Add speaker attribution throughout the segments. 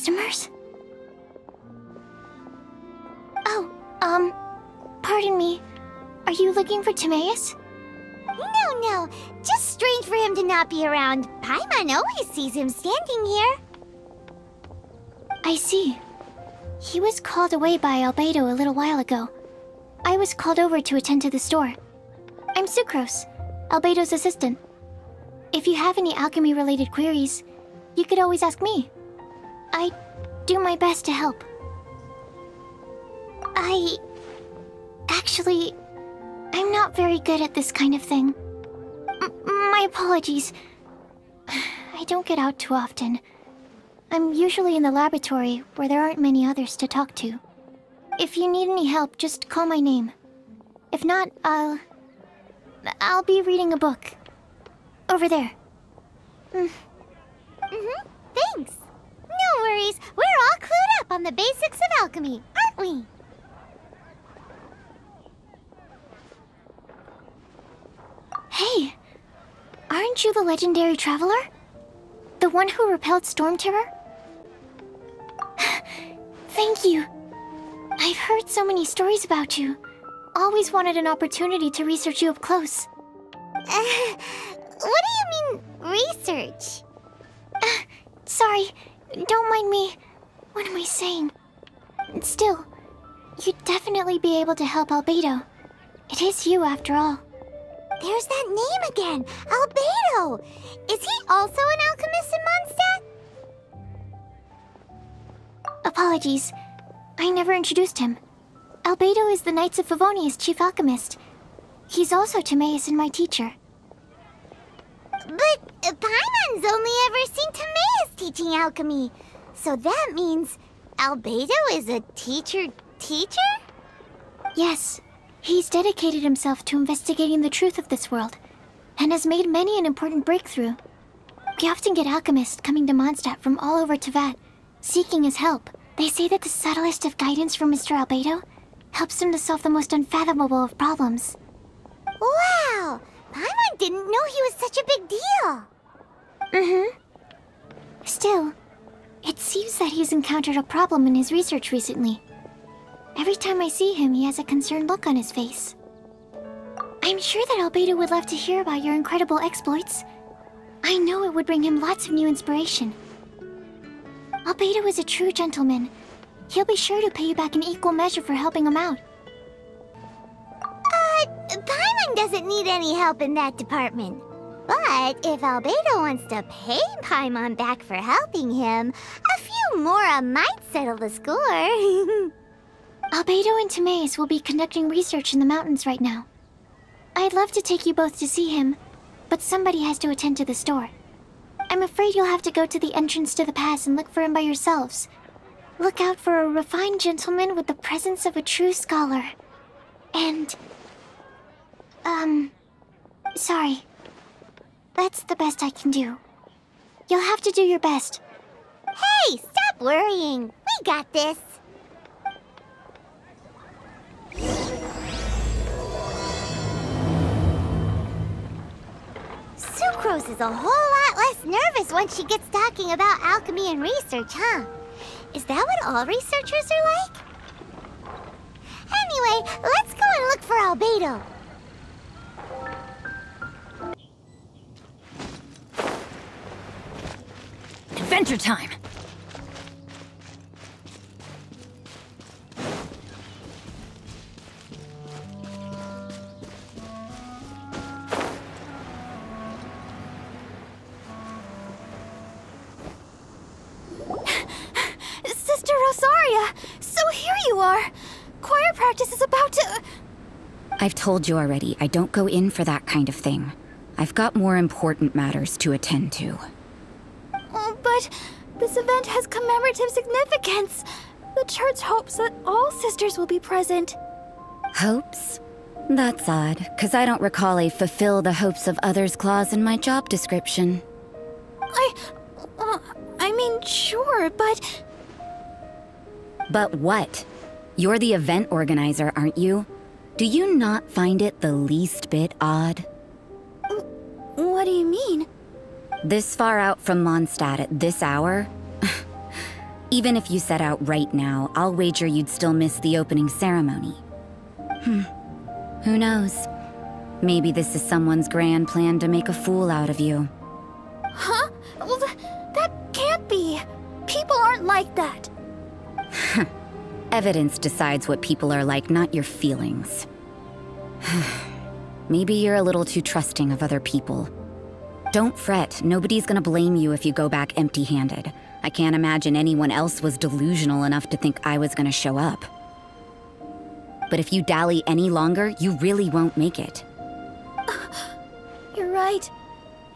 Speaker 1: customers? Oh, pardon me. Are you looking for Timaeus?
Speaker 2: No. Just strange for him to not be around. Paimon always sees him standing here.
Speaker 1: I see. He was called away by Albedo a little while ago. I was called over to attend to the store. I'm Sucrose, Albedo's assistant. If you have any alchemy-related queries, you could always ask me. I do my best to help. Actually, I'm not very good at this kind of thing. My apologies. I don't get out too often. I'm usually in the laboratory where there aren't many others to talk to. If you need any help, just call my name. If not, I'll be reading a book. Over there.
Speaker 2: Thanks. No worries. We're all clued up on the basics of alchemy, aren't we?
Speaker 1: Hey! Aren't you the legendary traveler? The one who repelled Storm Terror? Thank you. I've heard so many stories about you. Always wanted an opportunity to research you up close.
Speaker 2: What do you mean, research?
Speaker 1: Sorry, don't mind me. What am I saying? Still, you'd definitely be able to help Albedo. It is you, after all.
Speaker 2: There's that name again, Albedo. Is he also an alchemist in Mondstadt?
Speaker 1: Apologies. I never introduced him. Albedo is the Knights of Favonia's chief alchemist. He's also Timaeus and my teacher.
Speaker 2: But Paimon's only ever seen Timaeus teaching alchemy. So that means Albedo is a teacher?
Speaker 1: Yes. He's dedicated himself to investigating the truth of this world, and has made many an important breakthrough. We often get alchemists coming to Mondstadt from all over Teyvat, seeking his help. They say that the subtlest of guidance from Mr. Albedo helps them to solve the most unfathomable of problems.
Speaker 2: Wow! Paimon didn't know he was such a big deal.
Speaker 1: Still, it seems that he's encountered a problem in his research recently. Every time I see him, he has a concerned look on his face. I'm sure that Albedo would love to hear about your incredible exploits. I know it would bring him lots of new inspiration. Albedo is a true gentleman. He'll be sure to pay you back in equal measure for helping him out.
Speaker 2: Paimon doesn't need any help in that department. But if Albedo wants to pay Paimon back for helping him, a few more might settle the score.
Speaker 1: Albedo and Timaeus will be conducting research in the mountains right now. I'd love to take you both to see him, but somebody has to attend to the store. I'm afraid you'll have to go to the entrance to the pass and look for him by yourselves. Look out for a refined gentleman with the presence of a true scholar. And... sorry. That's the best I can do. You'll have to do your best.
Speaker 2: Hey, stop worrying. We got this. Sucrose is a whole lot less nervous once she gets talking about alchemy and research, huh? Is that what all researchers are like? Anyway, let's go and look for Albedo.
Speaker 3: Adventure time!
Speaker 4: Sister Rosaria! So here you are! Choir practice is about to...
Speaker 3: I've told you already, I don't go in for that kind of thing. I've got more important matters to attend to.
Speaker 4: But this event has commemorative significance. The church hopes that all sisters will be present.
Speaker 3: Hopes? That's odd, because I don't recall a fulfill the hopes of others clause in my job description.
Speaker 4: I mean, sure, but...
Speaker 3: But what? You're the event organizer, aren't you? Do you not find it the least bit odd?
Speaker 4: What do you mean?
Speaker 3: This far out from Mondstadt at this hour? Even if you set out right now, I'll wager you'd still miss the opening ceremony. Who knows? Maybe this is someone's grand plan to make a fool out of you.
Speaker 4: Huh? Well, that can't be. People aren't like that.
Speaker 3: Evidence decides what people are like, not your feelings. Maybe you're a little too trusting of other people. Don't fret, nobody's gonna blame you if you go back empty-handed. I can't imagine anyone else was delusional enough to think I was gonna show up. But if you dally any longer, you really won't make it.
Speaker 4: You're right.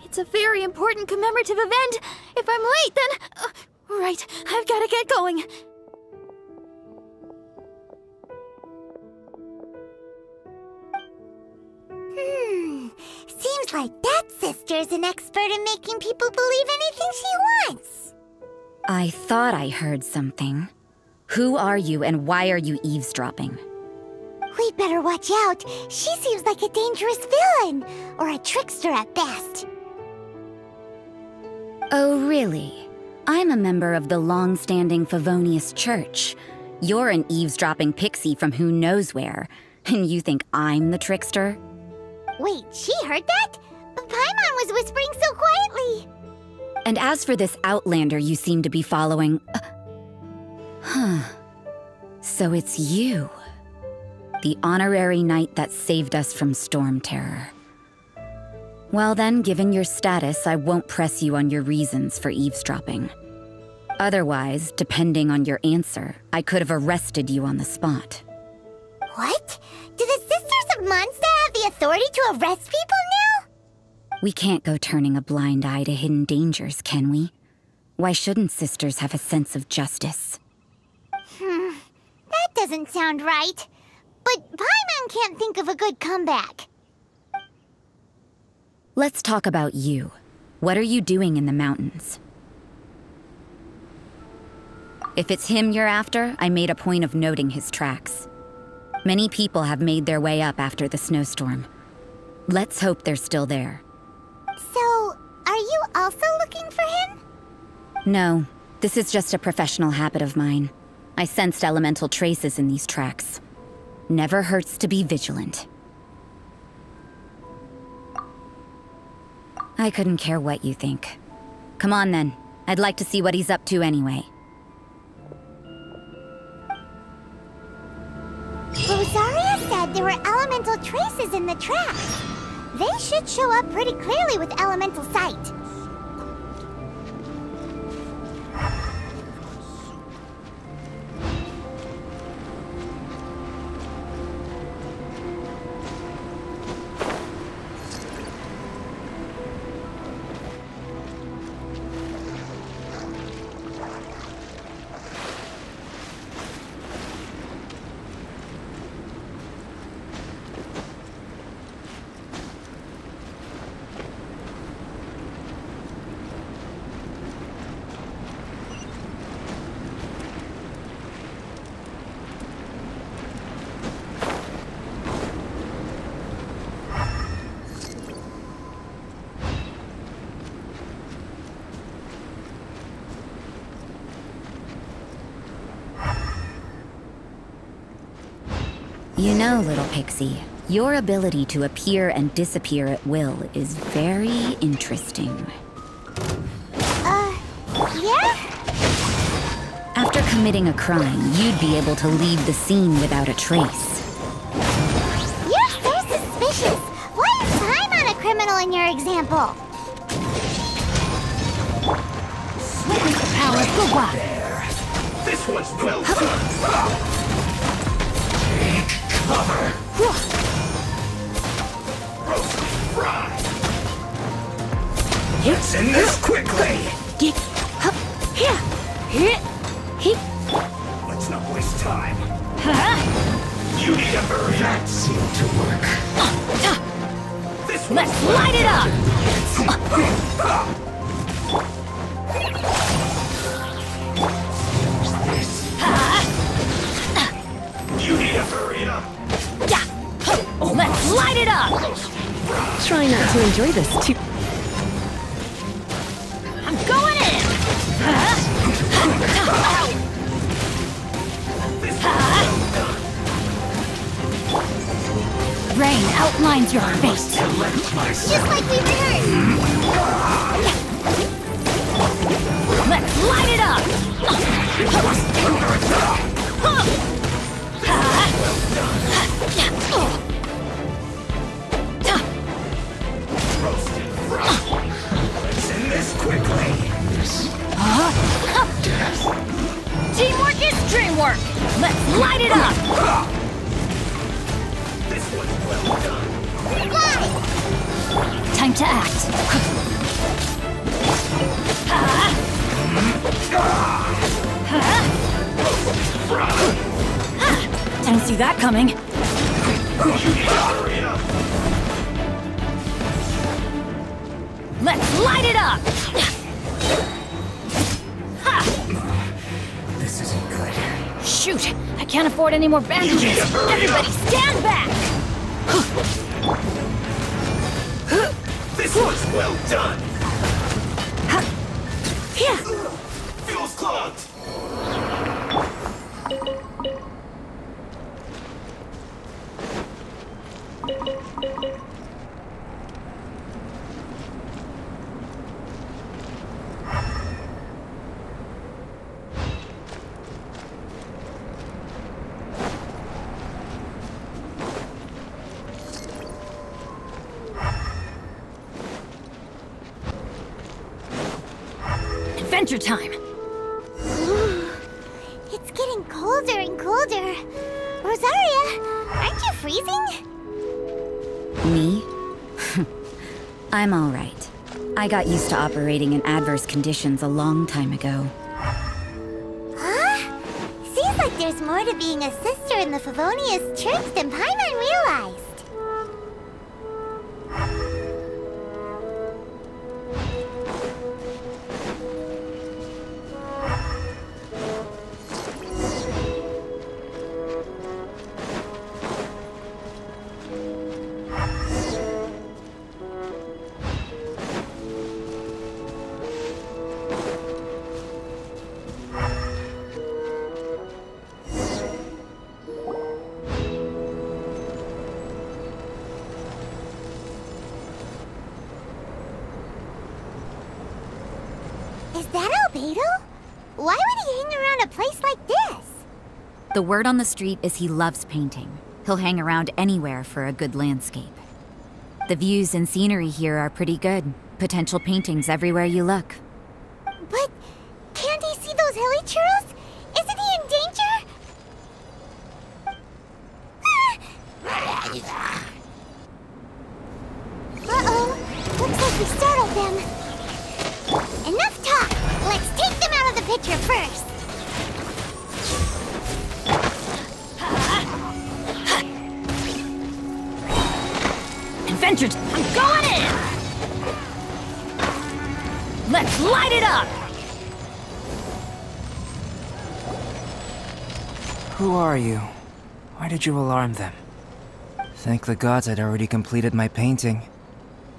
Speaker 4: It's a very important commemorative event. If I'm late, then... right, I've gotta get going.
Speaker 2: Seems like that sister's an expert in making people believe anything she wants.
Speaker 3: I thought I heard something. Who are you and why are you eavesdropping?
Speaker 2: We'd better watch out. She seems like a dangerous villain, or a trickster at best.
Speaker 3: Oh, really? I'm a member of the long-standing Favonius Church. You're an eavesdropping pixie from who knows where, and you think I'm the trickster?
Speaker 2: Wait, she heard that? Paimon was whispering so quietly.
Speaker 3: And as for this outlander you seem to be following... So it's you. The honorary knight that saved us from storm terror. Well then, given your status, I won't press you on your reasons for eavesdropping. Otherwise, depending on your answer, I could have arrested you on the spot.
Speaker 2: What? Do the Sisters of Mondstadt have the authority to arrest people now?
Speaker 3: We can't go turning a blind eye to hidden dangers, can we? Why shouldn't sisters have a sense of justice?
Speaker 2: That doesn't sound right. But Paimon can't think of a good comeback.
Speaker 3: Let's talk about you. What are you doing in the mountains? If it's him you're after, I made a point of noting his tracks. Many people have made their way up after the snowstorm. Let's hope they're still there.
Speaker 2: So, are you also looking for him?
Speaker 3: No, this is just a professional habit of mine. I sensed elemental traces in these tracks. Never hurts to be vigilant. I couldn't care what you think. Come on then. I'd like to see what he's up to anyway.
Speaker 2: Rosaria said there were elemental traces in the tracks. They should show up pretty clearly with elemental sight.
Speaker 3: You know, little pixie, your ability to appear and disappear at will is very interesting.
Speaker 2: Yeah?
Speaker 3: After committing a crime, you'd be able to leave the scene without a trace.
Speaker 2: You're so suspicious. Why is Paimon a criminal in your example?
Speaker 5: Witness the power of the wild. There. This one's well done. Take cover. Roast fry. Let's end this quickly. Let's not waste time. You need a hurry. That seemed to work. This Let's light it up. You need to hurry up.
Speaker 4: Let's light it up!
Speaker 6: Try not to enjoy this too.
Speaker 4: I'm going in! Rain outlines your face.
Speaker 2: Just like we rehearsed!
Speaker 4: Let's light it up!
Speaker 5: Roasted frog. Let's end this quickly.
Speaker 4: Teamwork is dreamwork! Let's light it up!
Speaker 5: This one's well done.
Speaker 4: Time to act. Didn't see that coming.
Speaker 5: Hurry up.
Speaker 4: Let's light it up!
Speaker 5: This isn't good.
Speaker 4: Shoot! I can't afford any more bandages! Everybody stand back!
Speaker 5: This one's well done.
Speaker 4: Yeah.
Speaker 5: Fuel's clogged.
Speaker 4: Adventure time!
Speaker 2: It's getting colder and colder. Rosaria, aren't you freezing?
Speaker 3: Me? I'm all right. I got used to operating in adverse conditions a long time ago.
Speaker 2: Huh? Seems like there's more to being a sister in the Favonius Church than Paimon realized. Is that Albedo? Why would he hang around a place like this?
Speaker 3: The word on the street is he loves painting. He'll hang around anywhere for a good landscape. The views and scenery here are pretty good. Potential paintings everywhere you look.
Speaker 2: But can't he see those hilly churros? Isn't he in danger? Uh-oh. Looks like we startled them. Enough talk! Let's take them out of the picture first!
Speaker 4: Adventure I'm going in! Let's light it up!
Speaker 7: Who are you? Why did you alarm them? Thank the gods I'd already completed my painting.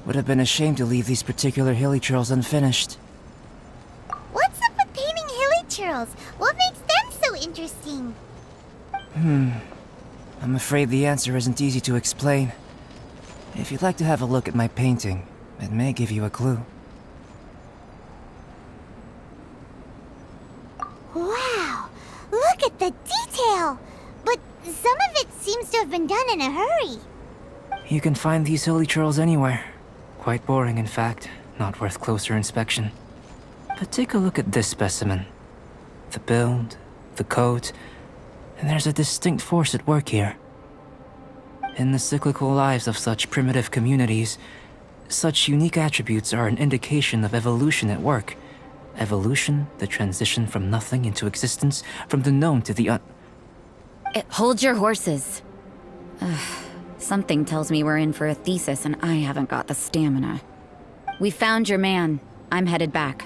Speaker 7: Would have been a shame to leave these particular hilly churls unfinished.
Speaker 2: What's up with painting hilly churls? What makes them so interesting?
Speaker 7: I'm afraid the answer isn't easy to explain. If you'd like to have a look at my painting, it may give you a clue.
Speaker 2: Wow! Look at the detail! But some of it seems to have been done in a hurry.
Speaker 7: You can find these hilly churls anywhere. Quite boring, in fact. Not worth closer inspection. But take a look at this specimen. The build, the coat, and there's a distinct force at work here. In the cyclical lives of such primitive communities, such unique attributes are an indication of evolution at work. Evolution, the transition from nothing into existence, from the known to the
Speaker 3: Hold your horses. Something tells me we're in for a thesis and I haven't got the stamina. We found your man. I'm headed back.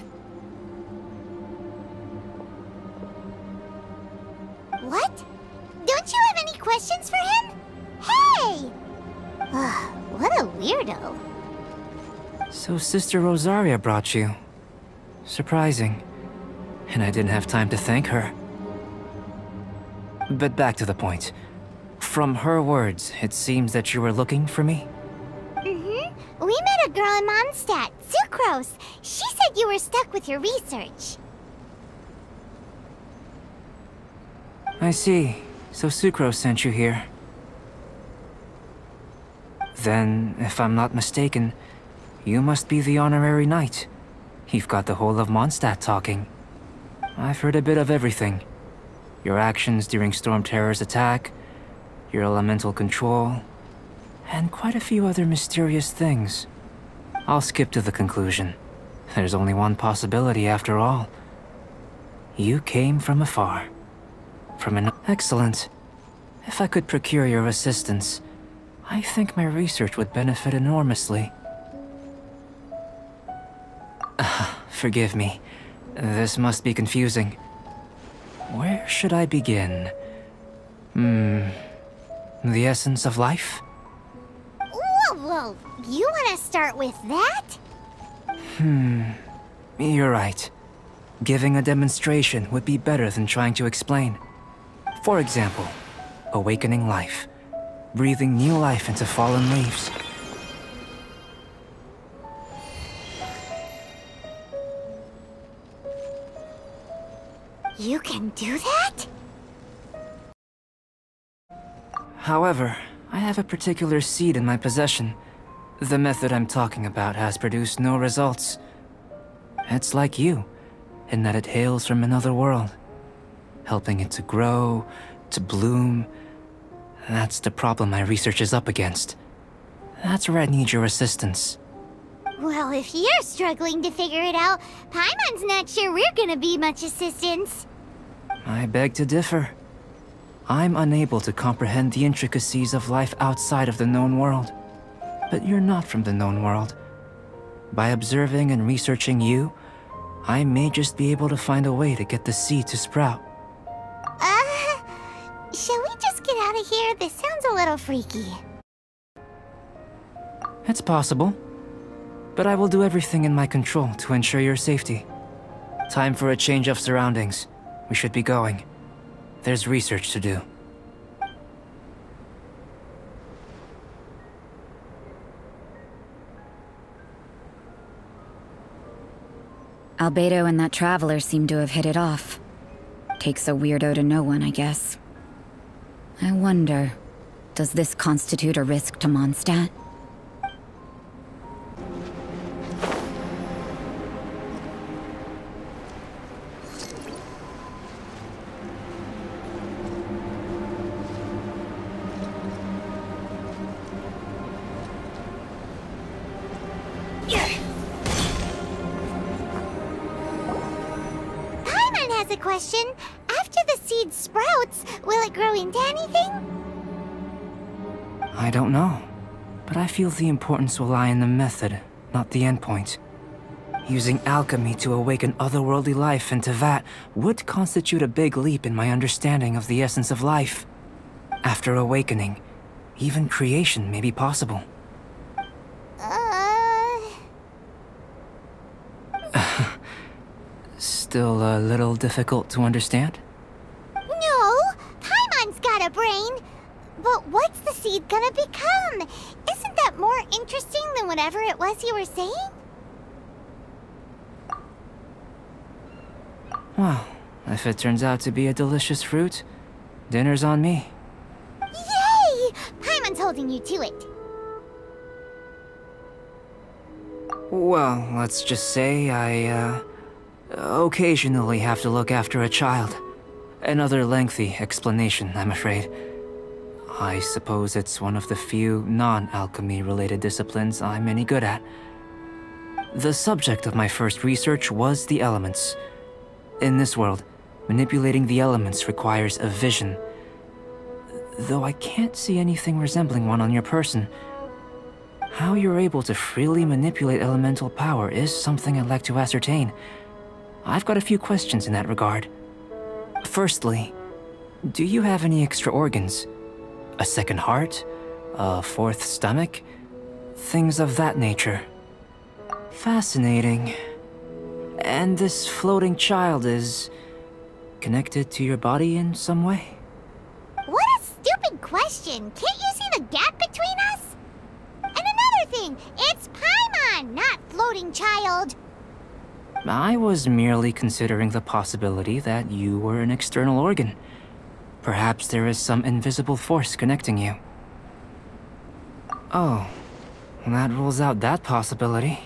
Speaker 2: What? Don't you have any questions for him? Hey! What a weirdo.
Speaker 7: So Sister Rosaria brought you. Surprising. and I didn't have time to thank her. But back to the point. From her words, it seems that you were looking for me?
Speaker 2: Mm-hmm. We met a girl in Mondstadt, Sucrose. She said you were stuck with your research.
Speaker 7: I see. So Sucrose sent you here. Then, if I'm not mistaken, you must be the honorary knight. You've got the whole of Mondstadt talking. I've heard a bit of everything. Your actions during Storm Terror's attack, your elemental control, and quite a few other mysterious things. I'll skip to the conclusion. There's only one possibility after all. You came from afar. From an... Excellent. If I could procure your assistance, I think my research would benefit enormously. Forgive me. This must be confusing. Where should I begin? The essence of life?
Speaker 2: Whoa. You want to start with that?
Speaker 7: You're right. Giving a demonstration would be better than trying to explain. For example, awakening life. Breathing new life into fallen leaves.
Speaker 2: You can do that?
Speaker 7: However, I have a particular seed in my possession. The method I'm talking about has produced no results. It's like you, in that it hails from another world. Helping it to grow, to bloom. That's the problem my research is up against. That's where I need your assistance.
Speaker 2: Well, if you're struggling to figure it out, Paimon's not sure we're gonna be much assistance.
Speaker 7: I beg to differ. I'm unable to comprehend the intricacies of life outside of the known world. But you're not from the known world. By observing and researching you, I may just be able to find a way to get the seed to sprout.
Speaker 2: Shall we just get out of here? This sounds a little freaky.
Speaker 7: It's possible. But I will do everything in my control to ensure your safety. Time for a change of surroundings. We should be going. There's research to do.
Speaker 3: Albedo and that traveler seem to have hit it off. Takes a weirdo to know one, I guess. I wonder, does this constitute a risk to Mondstadt?
Speaker 2: Question. After the seed sprouts, will it grow into anything?
Speaker 7: I don't know. But I feel the importance will lie in the method, not the endpoint. Using alchemy to awaken otherworldly life into that would constitute a big leap in my understanding of the essence of life. After awakening, even creation may be possible. Still a little difficult to understand?
Speaker 2: No! Paimon's got a brain! But what's the seed gonna become? Isn't that more interesting than whatever it was you were saying?
Speaker 7: Well, if it turns out to be a delicious fruit, dinner's on me.
Speaker 2: Yay! Paimon's holding you to it.
Speaker 7: Well, let's just say I, occasionally have to look after a child. Another lengthy explanation, I'm afraid. I suppose it's one of the few non-alchemy related disciplines I'm any good at. The subject of my first research was the elements. In this world, manipulating the elements requires a vision. Though I can't see anything resembling one on your person, how you're able to freely manipulate elemental power is something I'd like to ascertain. I've got a few questions in that regard. Firstly, do you have any extra organs? A second heart? A fourth stomach? Things of that nature. Fascinating. And this floating child is connected to your body in some way?
Speaker 2: What a stupid question! Can't you see the gap between us? And another thing, it's Paimon, not floating child.
Speaker 7: I was merely considering the possibility that you were an external organ. Perhaps there is some invisible force connecting you. Oh, that rules out that possibility.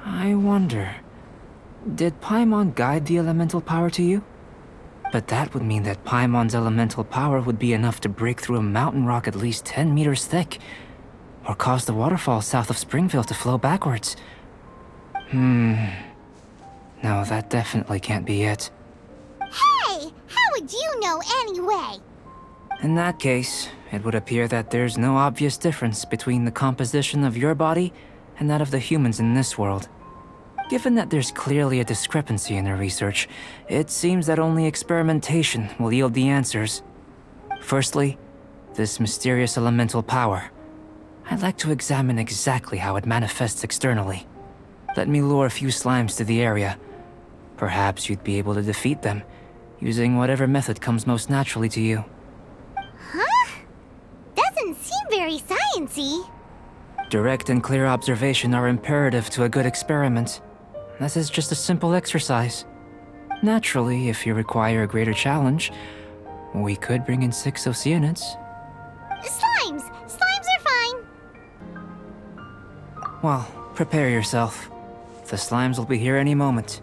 Speaker 7: I wonder, did Paimon guide the elemental power to you? But that would mean that Paimon's elemental power would be enough to break through a mountain rock at least 10 meters thick, or cause the waterfall south of Springville to flow backwards. No, that definitely can't be it.
Speaker 2: Hey! How would you know anyway?
Speaker 7: In that case, it would appear that there's no obvious difference between the composition of your body and that of the humans in this world. Given that there's clearly a discrepancy in their research, it seems that only experimentation will yield the answers. Firstly, this mysterious elemental power. I'd like to examine exactly how it manifests externally. Let me lure a few slimes to the area. Perhaps you'd be able to defeat them, using whatever method comes most naturally to you.
Speaker 2: Huh? Doesn't seem very sciencey.
Speaker 7: Direct and clear observation are imperative to a good experiment. This is just a simple exercise. Naturally, if you require a greater challenge, we could bring in 6 Oceanids.
Speaker 2: Slimes! Slimes are fine!
Speaker 7: Well, prepare yourself. The slimes will be here any moment.